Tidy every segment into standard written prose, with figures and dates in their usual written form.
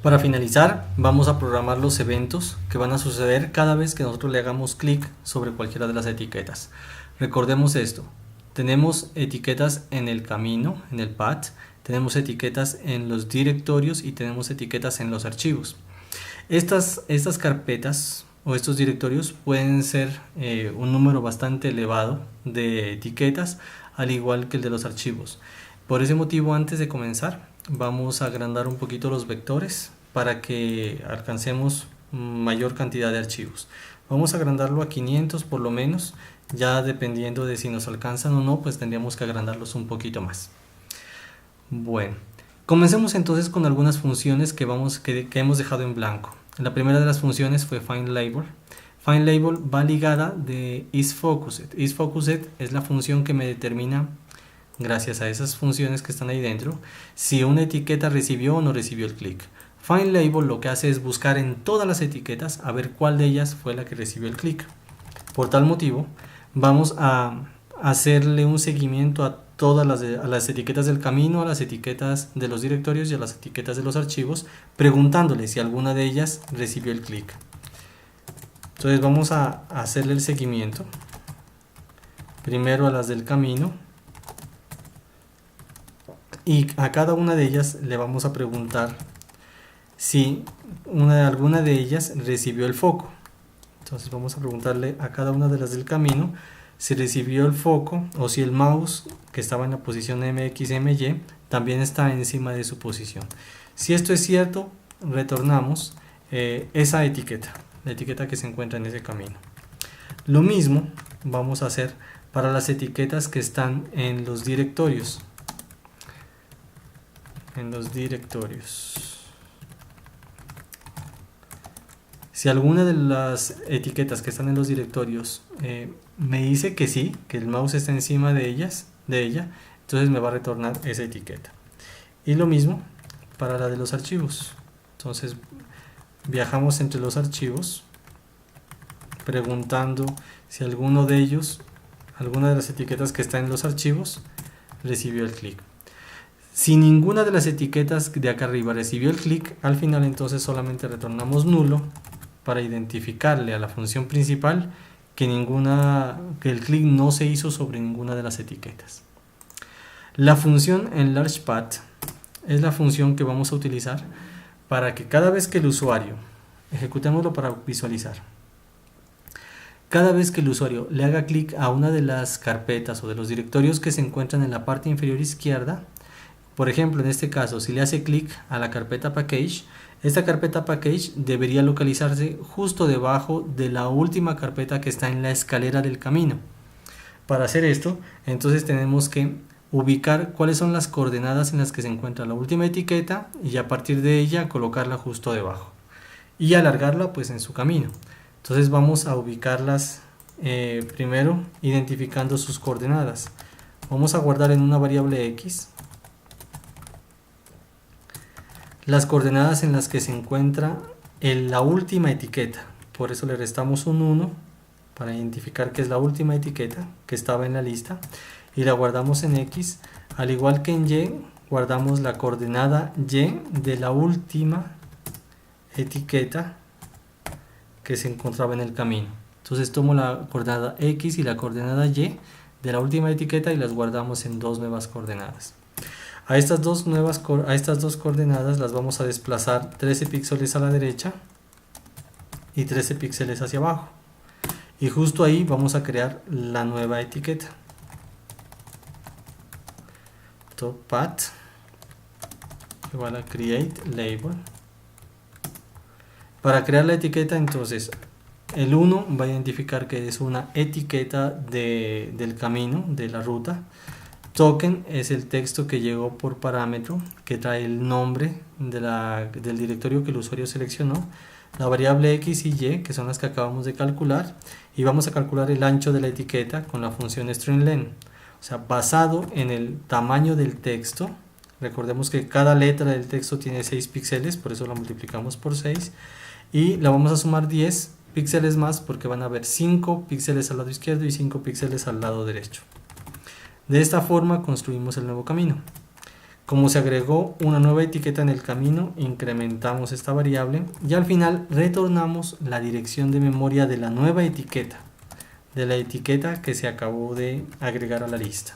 Para finalizar, vamos a programar los eventos que van a suceder cada vez que nosotros le hagamos clic sobre cualquiera de las etiquetas. Recordemos esto, tenemos etiquetas en el camino, en el path, tenemos etiquetas en los directorios y tenemos etiquetas en los archivos. Estas carpetas o estos directorios pueden ser un número bastante elevado de etiquetas, al igual que el de los archivos. Por ese motivo, antes de comenzar, vamos a agrandar un poquito los vectores para que alcancemos mayor cantidad de archivos. Vamos a agrandarlo a 500 por lo menos, ya dependiendo de si nos alcanzan o no, pues tendríamos que agrandarlos un poquito más. Bueno, comencemos entonces con algunas funciones que hemos dejado en blanco. La primera de las funciones fue findLabel. findLabel va ligada de isFocused. isFocused es la función que me determina, gracias a esas funciones que están ahí dentro, si una etiqueta recibió o no recibió el clic. findLabel lo que hace es buscar en todas las etiquetas a ver cuál de ellas fue la que recibió el clic. Por tal motivo, vamos a hacerle un seguimiento a todas las etiquetas del camino, a las etiquetas de los directorios y a las etiquetas de los archivos, preguntándole si alguna de ellas recibió el clic. Entonces vamos a hacerle el seguimiento. Primero a las del camino. Y a cada una de ellas le vamos a preguntar si alguna de ellas recibió el foco. Entonces vamos a preguntarle a cada una de las del camino si recibió el foco o si el mouse que estaba en la posición MXMY también está encima de su posición. Si esto es cierto, retornamos esa etiqueta, la etiqueta que se encuentra en ese camino. Lo mismo vamos a hacer para las etiquetas que están en los directorios. Si alguna de las etiquetas que están en los directorios me dice que sí, que el mouse está encima de ella, entonces me va a retornar esa etiqueta. Y lo mismo para la de los archivos. Entonces viajamos entre los archivos preguntando si alguno de ellos, alguna de las etiquetas que está en los archivos, recibió el clic. Si ninguna de las etiquetas de acá arriba recibió el clic, al final entonces solamente retornamos nulo para identificarle a la función principal que el clic no se hizo sobre ninguna de las etiquetas. La función enlargePath es la función que vamos a utilizar para que cada vez que el usuario, ejecutémoslo para visualizar, cada vez que el usuario le haga clic a una de las carpetas o de los directorios que se encuentran en la parte inferior izquierda, por ejemplo, en este caso, si le hace clic a la carpeta Package, esta carpeta Package debería localizarse justo debajo de la última carpeta que está en la escalera del camino. Para hacer esto, entonces tenemos que ubicar cuáles son las coordenadas en las que se encuentra la última etiqueta y a partir de ella colocarla justo debajo y alargarla pues en su camino. Entonces vamos a ubicarlas primero identificando sus coordenadas. Vamos a guardar en una variable X las coordenadas en las que se encuentra la última etiqueta. Por eso le restamos un 1 para identificar que es la última etiqueta que estaba en la lista y la guardamos en X. Al igual que en Y, guardamos la coordenada Y de la última etiqueta que se encontraba en el camino. Entonces tomo la coordenada X y la coordenada Y de la última etiqueta y las guardamos en dos nuevas coordenadas. A estas dos coordenadas las vamos a desplazar 13 píxeles a la derecha y 13 píxeles hacia abajo. Y justo ahí vamos a crear la nueva etiqueta. TopPath igual a createLabel. Para crear la etiqueta, entonces, el 1 va a identificar que es una etiqueta del camino, de la ruta. Token es el texto que llegó por parámetro, que trae el nombre del directorio que el usuario seleccionó, la variable X y Y, que son las que acabamos de calcular, y vamos a calcular el ancho de la etiqueta con la función stringlen. O sea, basado en el tamaño del texto, recordemos que cada letra del texto tiene 6 píxeles, por eso la multiplicamos por 6, y la vamos a sumar 10 píxeles más porque van a haber 5 píxeles al lado izquierdo y 5 píxeles al lado derecho. De esta forma construimos el nuevo camino. Como se agregó una nueva etiqueta en el camino, incrementamos esta variable y al final retornamos la dirección de memoria de la nueva etiqueta, de la etiqueta que se acabó de agregar a la lista.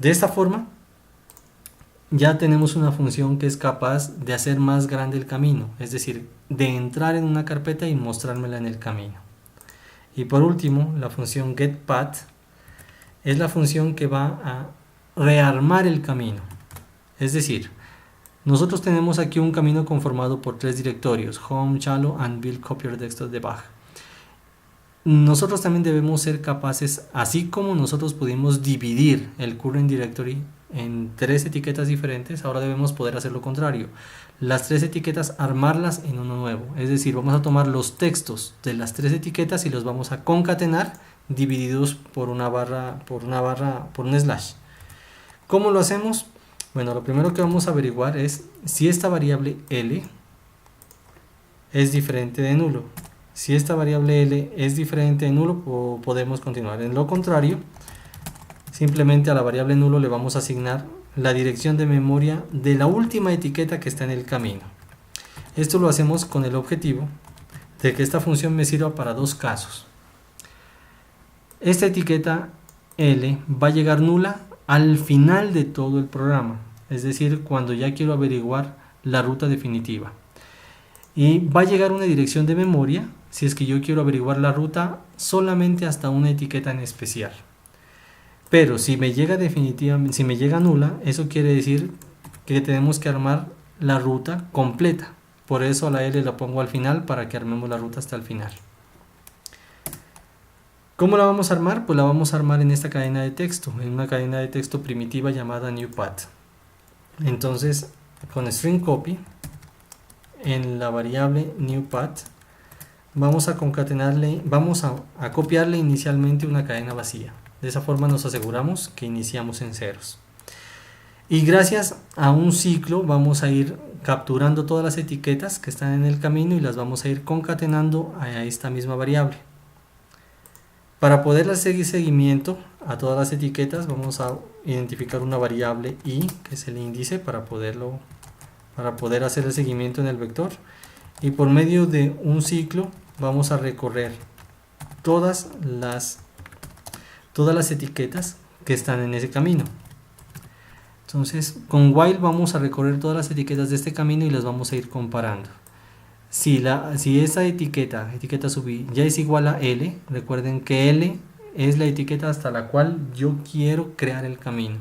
De esta forma, ya tenemos una función que es capaz de hacer más grande el camino, es decir, de entrar en una carpeta y mostrármela en el camino. Y por último, la función getPath es la función que va a rearmar el camino. Es decir, nosotros tenemos aquí un camino conformado por 3 directorios: home, shallow and build copier desktop debug. Nosotros también debemos ser capaces, así como nosotros pudimos dividir el current directory en 3 etiquetas diferentes, ahora debemos poder hacer lo contrario. Las 3 etiquetas armarlas en uno nuevo. Es decir, vamos a tomar los textos de las 3 etiquetas y los vamos a concatenar divididos por una barra, por un slash. ¿Cómo lo hacemos? Bueno, lo primero que vamos a averiguar es si esta variable L es diferente de nulo. Si esta variable L es diferente de nulo, podemos continuar. En lo contrario, simplemente a la variable nulo le vamos a asignar la dirección de memoria de la última etiqueta que está en el camino. Esto lo hacemos con el objetivo de que esta función me sirva para 2 casos. Esta etiqueta L va a llegar nula al final de todo el programa, es decir, cuando ya quiero averiguar la ruta definitiva. Y va a llegar una dirección de memoria si es que yo quiero averiguar la ruta solamente hasta una etiqueta en especial. Pero si me llega definitivamente, si me llega nula, eso quiere decir que tenemos que armar la ruta completa. Por eso a la L la pongo al final, para que armemos la ruta hasta el final. ¿Cómo la vamos a armar? Pues la vamos a armar en esta cadena de texto, en una cadena de texto primitiva llamada newPath. Entonces, con string copy, en la variable newPath, vamos a concatenarle, vamos a copiarle inicialmente una cadena vacía. De esa forma nos aseguramos que iniciamos en ceros. Y gracias a un ciclo vamos a ir capturando todas las etiquetas que están en el camino y las vamos a ir concatenando a esta misma variable. Para poder seguir seguimiento a todas las etiquetas, vamos a identificar una variable i, que es el índice, para poder hacer el seguimiento en el vector. Y por medio de un ciclo vamos a recorrer todas las etiquetas que están en ese camino. Entonces, con while vamos a recorrer todas las etiquetas de este camino y las vamos a ir comparando. Si esa etiqueta sub i ya es igual a L, recuerden que L es la etiqueta hasta la cual yo quiero crear el camino.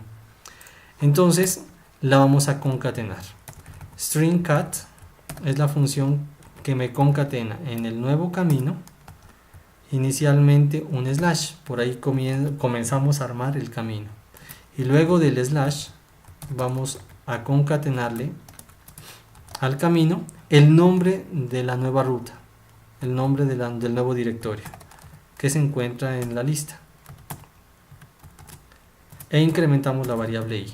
Entonces, la vamos a concatenar. String cat es la función que me concatena en el nuevo camino inicialmente un slash. Por ahí comenzamos a armar el camino. Y luego del slash vamos a concatenarle al camino el nombre de la nueva ruta, el nombre del nuevo directorio que se encuentra en la lista, e incrementamos la variable i.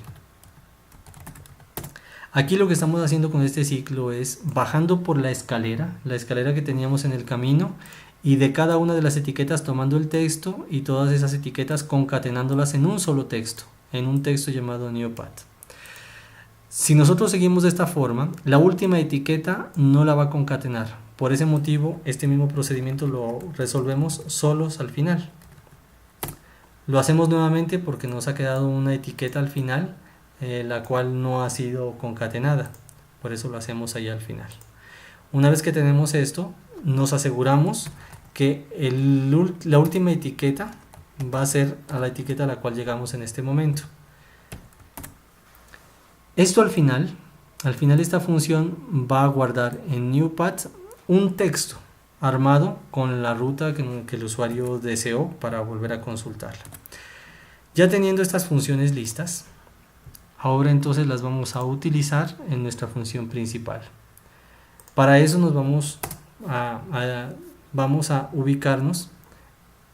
Aquí lo que estamos haciendo con este ciclo es bajando por la escalera que teníamos en el camino, y de cada una de las etiquetas tomando el texto y todas esas etiquetas concatenándolas en un solo texto, en un texto llamado newPath. Si nosotros seguimos de esta forma, la última etiqueta no la va a concatenar. Por ese motivo, este mismo procedimiento lo resolvemos solos al final. Lo hacemos nuevamente porque nos ha quedado una etiqueta al final, la cual no ha sido concatenada. Por eso lo hacemos ahí al final. Una vez que tenemos esto, nos aseguramos que la última etiqueta va a ser a la etiqueta a la cual llegamos en este momento. Esto al final esta función va a guardar en newPath un texto armado con la ruta que el usuario deseó para volver a consultarla. Ya teniendo estas funciones listas, ahora entonces las vamos a utilizar en nuestra función principal. Para eso nos vamos a ubicarnos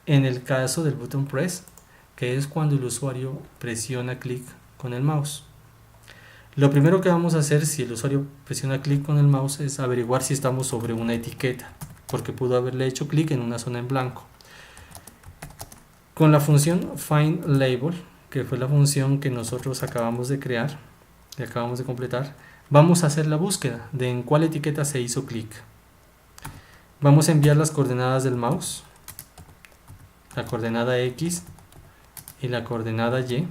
en el caso del button press, que es cuando el usuario presiona clic con el mouse. Lo primero que vamos a hacer si el usuario presiona clic con el mouse es averiguar si estamos sobre una etiqueta, porque pudo haberle hecho clic en una zona en blanco. Con la función findLabel, que fue la función que nosotros acabamos de crear, que acabamos de completar, vamos a hacer la búsqueda de en cuál etiqueta se hizo clic. Vamos a enviar las coordenadas del mouse, la coordenada X y la coordenada Y.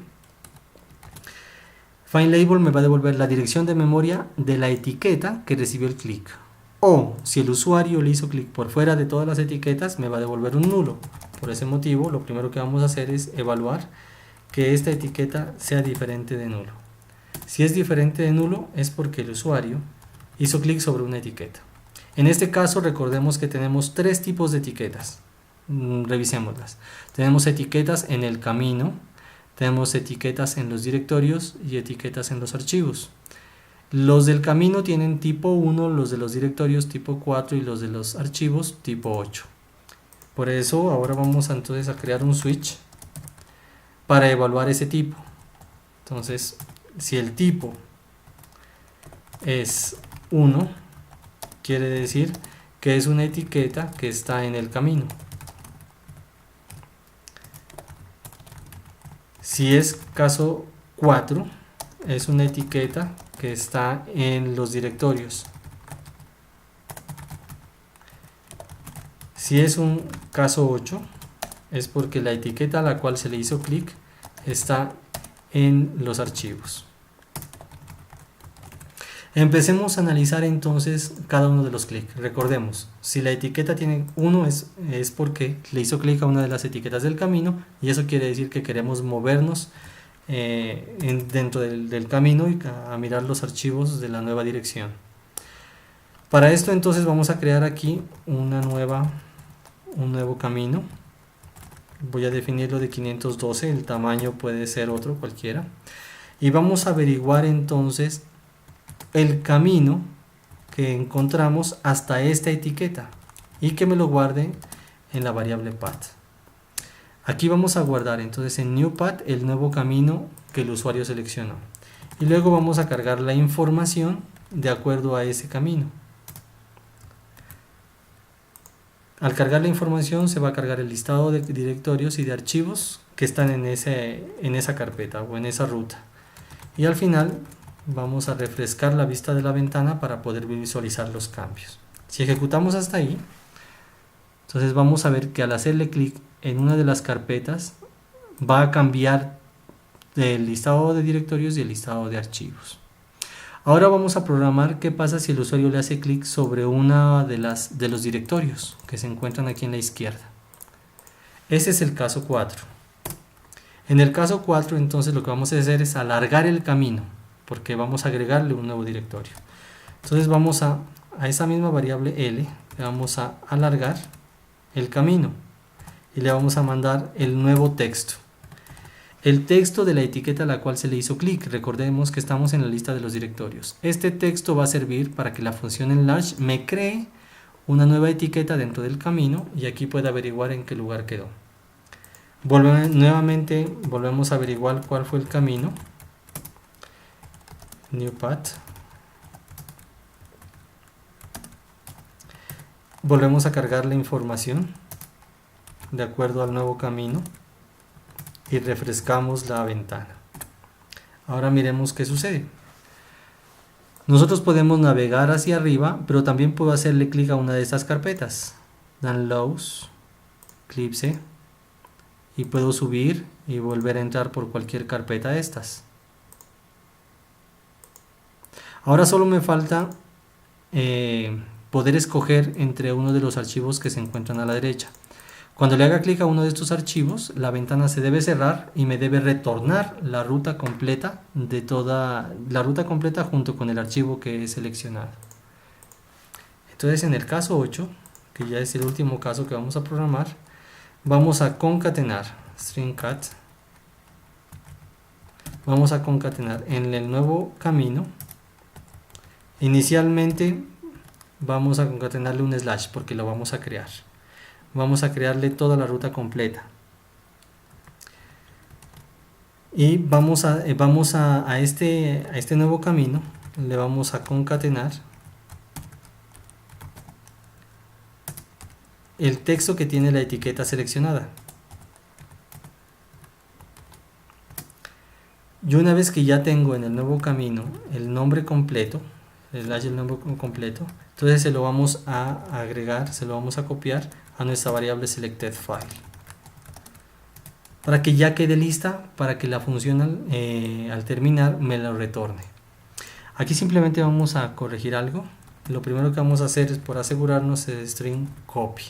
FindLabel me va a devolver la dirección de memoria de la etiqueta que recibió el clic. O si el usuario le hizo clic por fuera de todas las etiquetas, me va a devolver un nulo. Por ese motivo, lo primero que vamos a hacer es evaluar que esta etiqueta sea diferente de nulo. Si es diferente de nulo, es porque el usuario hizo clic sobre una etiqueta. En este caso, recordemos que tenemos tres tipos de etiquetas. Revisémoslas. Tenemos etiquetas en el camino, tenemos etiquetas en los directorios y etiquetas en los archivos. Los del camino tienen tipo 1, los de los directorios tipo 4 y los de los archivos tipo 8. Por eso ahora vamos entonces a crear un switch para evaluar ese tipo. Entonces, si el tipo es 1, quiere decir que es una etiqueta que está en el camino. Si es caso 4, es una etiqueta que está en los directorios. Si es un caso 8, es porque la etiqueta a la cual se le hizo clic está en los archivos. Empecemos a analizar entonces cada uno de los clics. Recordemos, si la etiqueta tiene 1 es porque le hizo clic a una de las etiquetas del camino, y eso quiere decir que queremos movernos dentro del camino y a mirar los archivos de la nueva dirección. Para esto entonces vamos a crear aquí un nuevo camino. Voy a definirlo de 512, el tamaño puede ser otro, cualquiera. Y vamos a averiguar entonces el camino que encontramos hasta esta etiqueta y que me lo guarde en la variable path. Aquí vamos a guardar entonces en new path el nuevo camino que el usuario seleccionó, y luego vamos a cargar la información de acuerdo a ese camino. Al cargar la información se va a cargar el listado de directorios y de archivos que están en esa carpeta o en esa ruta, y al final vamos a refrescar la vista de la ventana para poder visualizar los cambios. Si ejecutamos hasta ahí, entonces vamos a ver que al hacerle clic en una de las carpetas va a cambiar el listado de directorios y el listado de archivos. Ahora vamos a programar qué pasa si el usuario le hace clic sobre una de los directorios que se encuentran aquí en la izquierda. Ese es el caso 4. En el caso 4 entonces lo que vamos a hacer es alargar el camino, porque vamos a agregarle un nuevo directorio. Entonces vamos a esa misma variable L, le vamos a alargar el camino y le vamos a mandar el nuevo texto. El texto de la etiqueta a la cual se le hizo clic. Recordemos que estamos en la lista de los directorios. Este texto va a servir para que la función enlarge me cree una nueva etiqueta dentro del camino y aquí pueda averiguar en qué lugar quedó. Nuevamente volvemos a averiguar cuál fue el camino. New path. Volvemos a cargar la información de acuerdo al nuevo camino y refrescamos la ventana. Ahora miremos qué sucede. Nosotros podemos navegar hacia arriba, pero también puedo hacerle clic a una de estas carpetas, Downloads, Eclipse, y puedo subir y volver a entrar por cualquier carpeta de estas. Ahora solo me falta poder escoger entre uno de los archivos que se encuentran a la derecha. Cuando le haga clic a uno de estos archivos, la ventana se debe cerrar y me debe retornar la ruta completa de toda la ruta completa junto con el archivo que he seleccionado. Entonces en el caso 8, que ya es el último caso que vamos a programar, vamos a concatenar string cat. Vamos a concatenar en el nuevo camino. Inicialmente vamos a concatenarle un slash porque lo vamos a crear. Vamos a crearle toda la ruta completa y vamos a este nuevo camino le vamos a concatenar el texto que tiene la etiqueta seleccionada. Yo una vez que ya tengo en el nuevo camino el nombre completo, el nombre completo, entonces se lo vamos a agregar, se lo vamos a copiar a nuestra variable selected file, para que ya quede lista para que la función al terminar me lo retorne. Aquí simplemente vamos a corregir algo. Lo primero que vamos a hacer es, por asegurarnos, es string copy.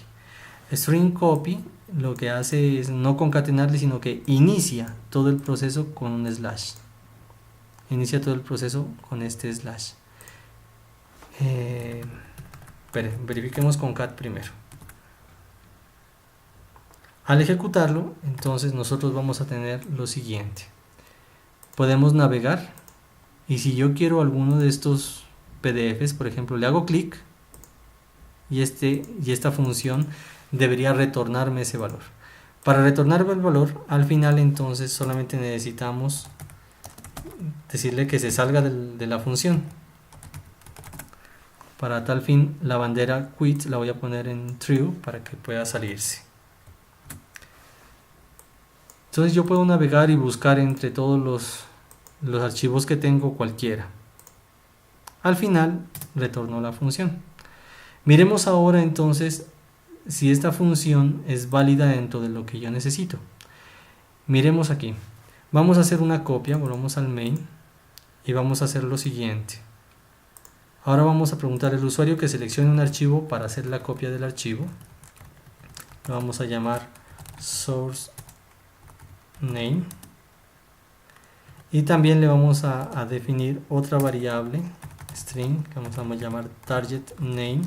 String copy lo que hace es no concatenarle, sino que inicia todo el proceso con un slash. Inicia todo el proceso con este slash. Verifiquemos con cat primero. Al ejecutarlo, entonces nosotros vamos a tener lo siguiente. Podemos navegar, y si yo quiero alguno de estos PDFs, por ejemplo, le hago clic y esta función debería retornarme ese valor. Para retornarme el valor, al final entonces solamente necesitamos decirle que se salga de la función. Para tal fin, la bandera quit la voy a poner en true para que pueda salirse. Entonces yo puedo navegar y buscar entre todos los archivos que tengo cualquiera. Al final retornó la función. Miremos ahora entonces si esta función es válida dentro de lo que yo necesito. Miremos aquí. Vamos a hacer una copia, volvamos al main y vamos a hacer lo siguiente. Ahora vamos a preguntar al usuario que seleccione un archivo para hacer la copia del archivo. Lo vamos a llamar source name. Y también le vamos a definir otra variable string que vamos a llamar target name.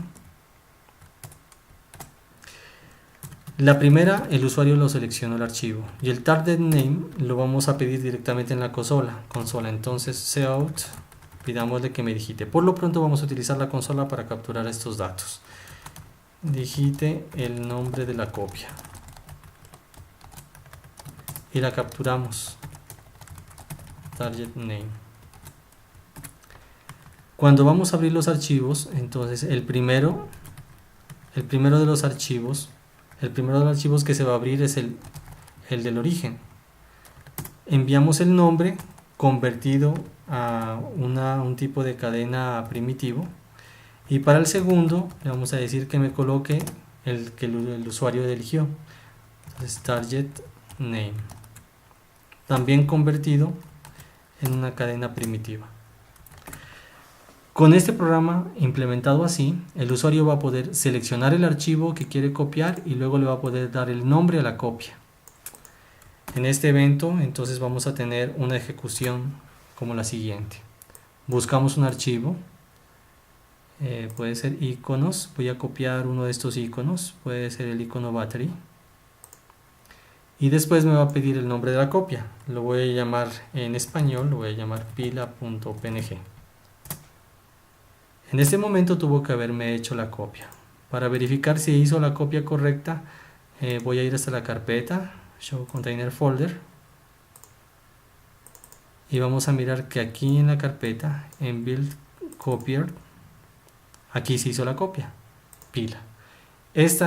La primera, el usuario lo seleccionó el archivo, y el target name lo vamos a pedir directamente en la consola. Entonces cout, pidámosle que me digite. Por lo pronto vamos a utilizar la consola para capturar estos datos. Digite el nombre de la copia y la capturamos. Target name. Cuando vamos a abrir los archivos, entonces el primero de los archivos que se va a abrir es el del origen. Enviamos el nombre convertido a un tipo de cadena primitivo, y para el segundo le vamos a decir que me coloque el que el usuario eligió. Entonces target name, también convertido en una cadena primitiva. Con este programa implementado así, el usuario va a poder seleccionar el archivo que quiere copiar y luego le va a poder dar el nombre a la copia. En este evento entonces vamos a tener una ejecución como la siguiente. Buscamos un archivo, puede ser iconos, voy a copiar uno de estos iconos, puede ser el icono battery. Y después me va a pedir el nombre de la copia, lo voy a llamar en español, lo voy a llamar pila.png. En este momento tuvo que haberme hecho la copia. Para verificar si hizo la copia correcta, voy a ir hasta la carpeta Show Container Folder y vamos a mirar que aquí en la carpeta, en Build Copier, aquí se hizo la copia, pila. Este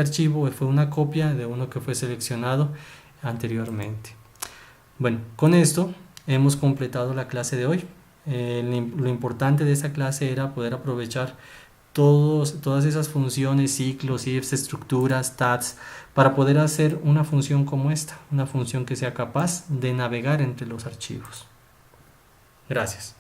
archivo fue una copia de uno que fue seleccionado anteriormente. Bueno, con esto hemos completado la clase de hoy. Lo importante de esta clase era poder aprovechar todas esas funciones, ciclos, ifs, estructuras, stats, para poder hacer una función como esta, una función que sea capaz de navegar entre los archivos. Gracias.